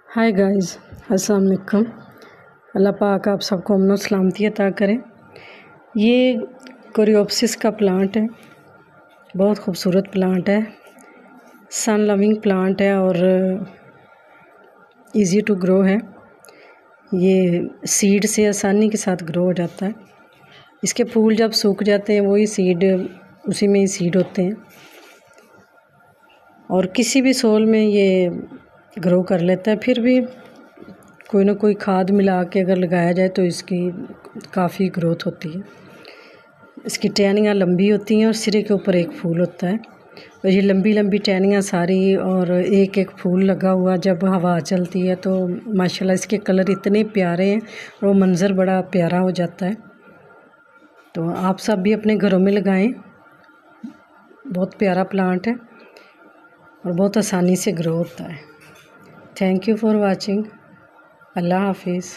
Hi guys, अस्सलाम वालेकुम। अल्लाह पाक आप सबको अमन और सलामती अता करें। ये कोरियोप्सिस का प्लांट है, बहुत खूबसूरत प्लांट है, सन लविंग प्लांट है और इजी टू ग्रो है। ये सीड से आसानी के साथ ग्रो हो जाता है। इसके फूल जब सूख जाते हैं वही सीड, उसी में ही सीड होते हैं और किसी भी सोल में ये ग्रो कर लेता है। फिर भी कोई ना कोई खाद मिला के अगर लगाया जाए तो इसकी काफ़ी ग्रोथ होती है। इसकी टहनियाँ लंबी होती हैं और सिरे के ऊपर एक फूल होता है और ये लंबी लंबी टहनियाँ सारी और एक एक फूल लगा हुआ जब हवा चलती है तो माशाल्लाह इसके कलर इतने प्यारे हैं और वो मंज़र बड़ा प्यारा हो जाता है। तो आप सब भी अपने घरों में लगाएं। बहुत प्यारा प्लांट है और बहुत आसानी से ग्रो होता है। Thank you for watching. अल्लाह हाफिज़।